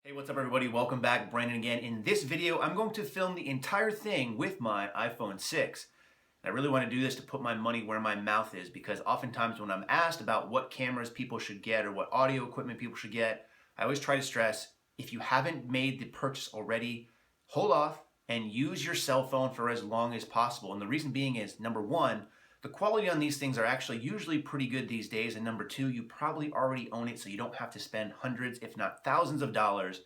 Hey, what's up everybody? Welcome back. Brandon again. In this video, I'm going to film the entire thing with my iPhone 6. And I really want to do this to put my money where my mouth is because oftentimes when I'm asked about what cameras people should get or what audio equipment people should get, I always try to stress, if you haven't made the purchase already, hold off and use your cell phone for as long as possible. And the reason being is, number one, the quality on these things are actually usually pretty good these days. And number two, you probably already own it, so you don't have to spend hundreds, if not thousands of dollars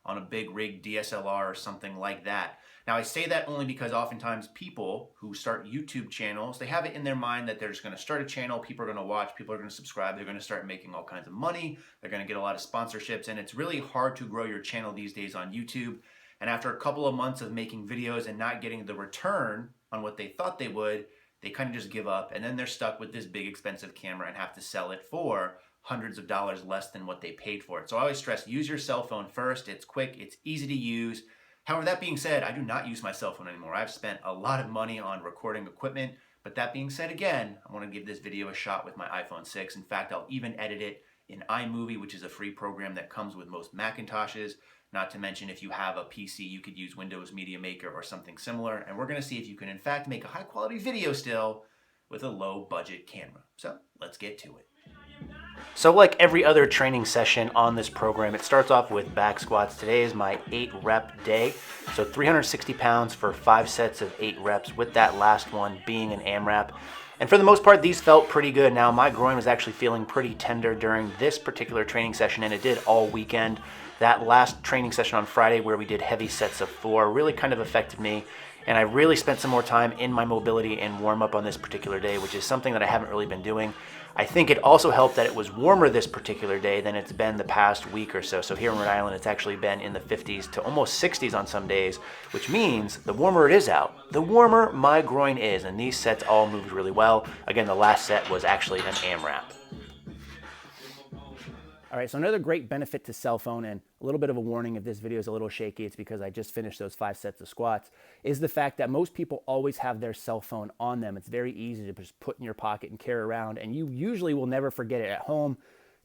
on a big rig DSLR or something like that. Now I say that only because oftentimes people who start YouTube channels, they have it in their mind that they're just gonna start a channel, people are gonna watch, people are gonna subscribe, they're gonna start making all kinds of money, they're gonna get a lot of sponsorships, and it's really hard to grow your channel these days on YouTube. And after a couple of months of making videos and not getting the return on what they thought they would, they kind of just give up, and then they're stuck with this big expensive camera and have to sell it for hundreds of dollars less than what they paid for it. So I always stress, use your cell phone first. It's quick, it's easy to use. However, that being said, I do not use my cell phone anymore. I've spent a lot of money on recording equipment, but that being said, again, I want to give this video a shot with my iPhone 6. In fact, I'll even edit it in iMovie, which is a free program that comes with most Macintoshes. Not to mention, if you have a PC, you could use Windows Media Maker or something similar. And we're going to see if you can, in fact, make a high quality video still with a low budget camera. So let's get to it. So like every other training session on this program, it starts off with back squats. Today is my 8 rep day. So 360 pounds for 5 sets of 8 reps, with that last one being an AMRAP. And for the most part, these felt pretty good. Now, my groin was actually feeling pretty tender during this particular training session, and it did all weekend. That last training session on Friday where we did heavy sets of 4 really kind of affected me. And I really spent some more time in my mobility and warm up on this particular day, which is something that I haven't really been doing. I think it also helped that it was warmer this particular day than it's been the past week or so. So here in Rhode Island, it's actually been in the 50s to almost 60s on some days, which means the warmer it is out, the warmer my groin is. And these sets all moved really well. Again, the last set was actually an AMRAP. All right, so another great benefit to cell phone, and a little bit of a warning if this video is a little shaky, it's because I just finished those 5 sets of squats, is the fact that most people always have their cell phone on them. It's very easy to just put in your pocket and carry around, and you usually will never forget it at home.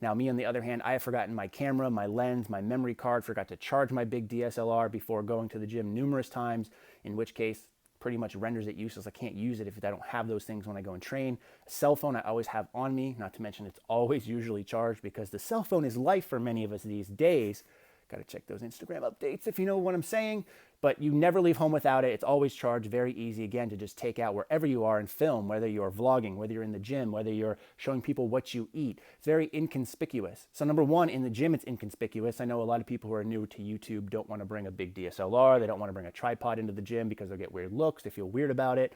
Now, me on the other hand, I have forgotten my camera, my lens, my memory card, forgot to charge my big DSLR before going to the gym numerous times, in which case, pretty much renders it useless. I can't use it if I don't have those things when I go and train. A cell phone I always have on me, not to mention it's always usually charged because the cell phone is life for many of us these days. Got to check those Instagram updates if you know what I'm saying. But you never leave home without it. It's always charged, very easy, again, to just take out wherever you are and film, whether you're vlogging, whether you're in the gym, whether you're showing people what you eat. It's very inconspicuous. So number one, in the gym, it's inconspicuous. I know a lot of people who are new to YouTube don't want to bring a big DSLR. They don't want to bring a tripod into the gym because they'll get weird looks. They feel weird about it.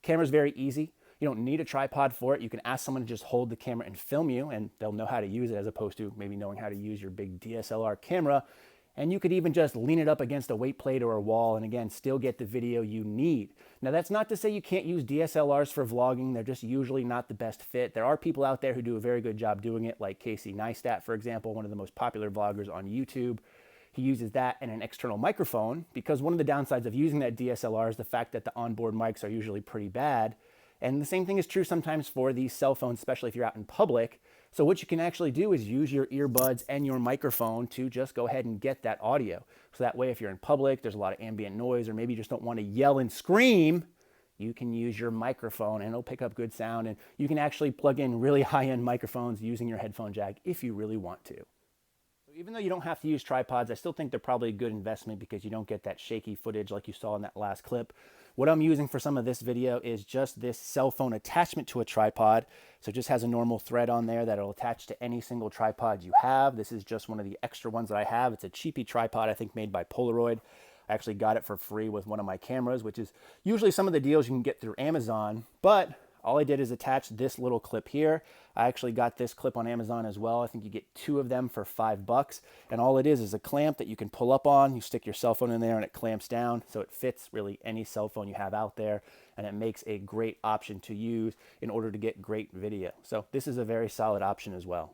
Camera's very easy. You don't need a tripod for it. You can ask someone to just hold the camera and film you, and they'll know how to use it as opposed to maybe knowing how to use your big DSLR camera. And you could even just lean it up against a weight plate or a wall and again, still get the video you need. Now that's not to say you can't use DSLRs for vlogging. They're just usually not the best fit. There are people out there who do a very good job doing it, like Casey Neistat, for example, one of the most popular vloggers on YouTube. He uses that and an external microphone because one of the downsides of using that DSLR is the fact that the onboard mics are usually pretty bad. And the same thing is true sometimes for these cell phones, especially if you're out in public. So what you can actually do is use your earbuds and your microphone to just go ahead and get that audio. So that way, if you're in public, there's a lot of ambient noise, or maybe you just don't want to yell and scream, you can use your microphone and it'll pick up good sound. And you can actually plug in really high-end microphones using your headphone jack if you really want to. Even though you don't have to use tripods, I still think they're probably a good investment because you don't get that shaky footage like you saw in that last clip. What I'm using for some of this video is just this cell phone attachment to a tripod. So it just has a normal thread on there that'll attach to any single tripod you have. This is just one of the extra ones that I have. It's a cheapy tripod, I think made by Polaroid. I actually got it for free with one of my cameras, which is usually some of the deals you can get through Amazon. But all I did is attach this little clip here. I actually got this clip on Amazon as well. I think you get 2 of them for $5. And all it is a clamp that you can pull up on. You stick your cell phone in there and it clamps down. So it fits really any cell phone you have out there. And it makes a great option to use in order to get great video. So this is a very solid option as well.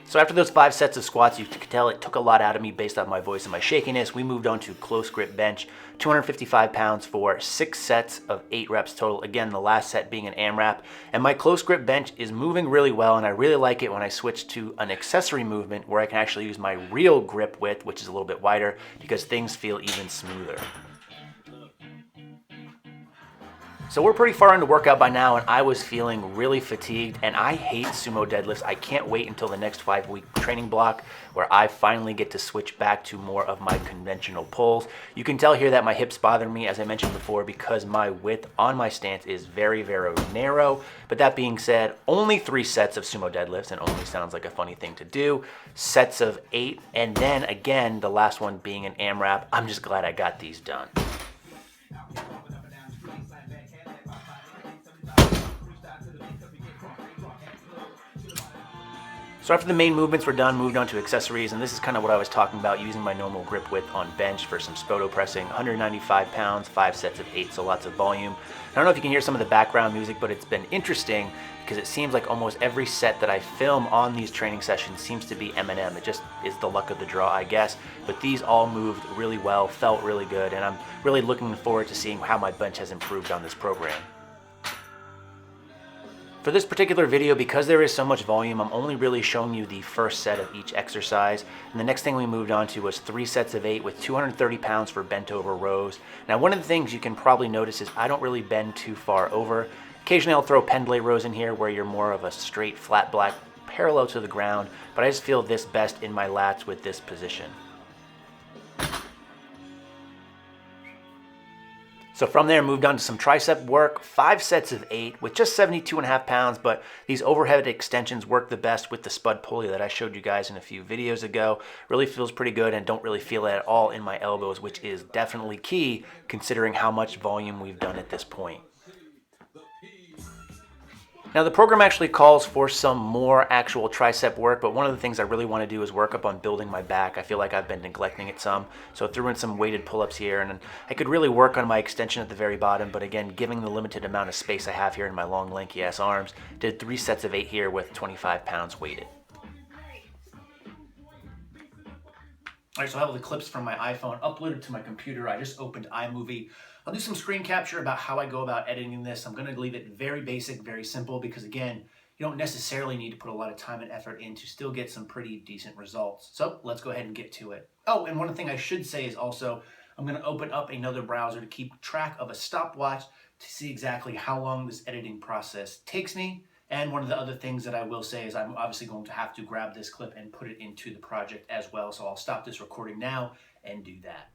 So after those 5 sets of squats, you could tell it took a lot out of me based on my voice and my shakiness. We moved on to close grip bench, 255 pounds for 6 sets of 8 reps total. Again, the last set being an AMRAP. And my close grip bench is moving really well, and I really like it when I switch to an accessory movement where I can actually use my real grip width, which is a little bit wider, because things feel even smoother. So we're pretty far into workout by now, and I was feeling really fatigued, and I hate sumo deadlifts. I can't wait until the next 5-week training block where I finally get to switch back to more of my conventional pulls. You can tell here that my hips bother me, as I mentioned before, because my width on my stance is very, very narrow. But that being said, only 3 sets of sumo deadlifts, and only sounds like a funny thing to do. Sets of 8, and then again, the last one being an AMRAP. I'm just glad I got these done. So after the main movements were done, moved on to accessories, and this is kind of what I was talking about, using my normal grip width on bench for some SPOTO pressing, 195 pounds, 5 sets of 8, so lots of volume. I don't know if you can hear some of the background music, but it's been interesting because it seems like almost every set that I film on these training sessions seems to be Eminem. It just is the luck of the draw, I guess. But these all moved really well, felt really good, and I'm really looking forward to seeing how my bench has improved on this program. For this particular video, because there is so much volume, I'm only really showing you the first set of each exercise. And the next thing we moved on to was 3 sets of 8 with 230 pounds for bent over rows. Now, one of the things you can probably notice is I don't really bend too far over. Occasionally I'll throw pendlay rows in here where you're more of a straight flat black parallel to the ground, but I just feel this best in my lats with this position. So from there, moved on to some tricep work, 5 sets of 8 with just 72.5 pounds, but these overhead extensions work the best with the spud pulley that I showed you guys in a few videos ago. Really feels pretty good and don't really feel it at all in my elbows, which is definitely key considering how much volume we've done at this point. Now the program actually calls for some more actual tricep work, but one of the things I really want to do is work up on building my back. I feel like I've been neglecting it some, so I threw in some weighted pull-ups here, and I could really work on my extension at the very bottom, but again, given the limited amount of space I have here in my long, lanky ass arms, did 3 sets of 8 here with 25 pounds weighted. All right, so I have the clips from my iPhone uploaded to my computer. I just opened iMovie. I'll do some screen capture about how I go about editing this. I'm gonna leave it very basic, very simple, because again, you don't necessarily need to put a lot of time and effort in to still get some pretty decent results. So let's go ahead and get to it. Oh, and one thing I should say is also, I'm gonna open up another browser to keep track of a stopwatch to see exactly how long this editing process takes me. And one of the other things that I will say is I'm obviously going to have to grab this clip and put it into the project as well. So I'll stop this recording now and do that.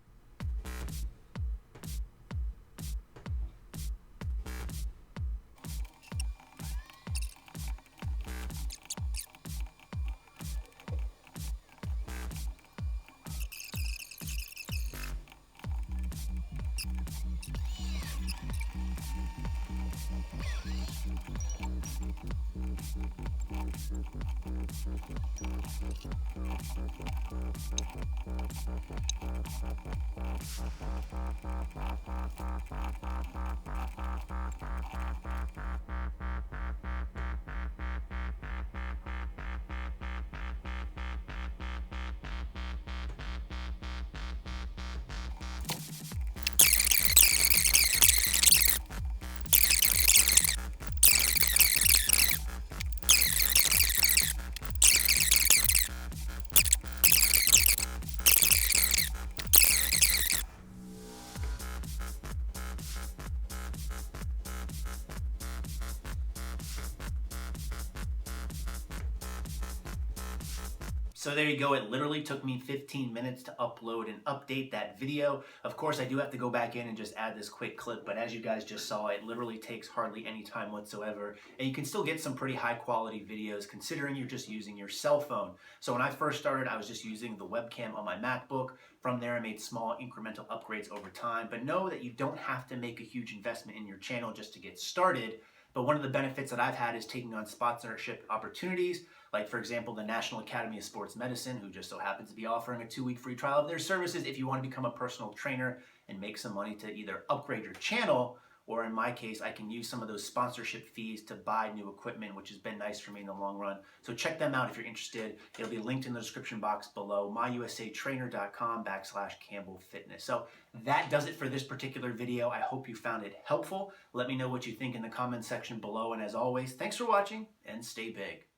So there you go. It literally took me 15 minutes to upload and update that video. Of course, I do have to go back in and just add this quick clip, but as you guys just saw, it literally takes hardly any time whatsoever, and you can still get some pretty high quality videos considering you're just using your cell phone. So when I first started, I was just using the webcam on my MacBook. From there, I made small incremental upgrades over time, but know that you don't have to make a huge investment in your channel just to get started. But one of the benefits that I've had is taking on sponsorship opportunities, like for example, the National Academy of Sports Medicine, who just so happens to be offering a 2-week free trial of their services if you want to become a personal trainer and make some money to either upgrade your channel or in my case, I can use some of those sponsorship fees to buy new equipment, which has been nice for me in the long run. So check them out if you're interested. It'll be linked in the description box below, myusatrainer.com/Campbell Fitness. So that does it for this particular video. I hope you found it helpful. Let me know what you think in the comment section below. And as always, thanks for watching and stay big.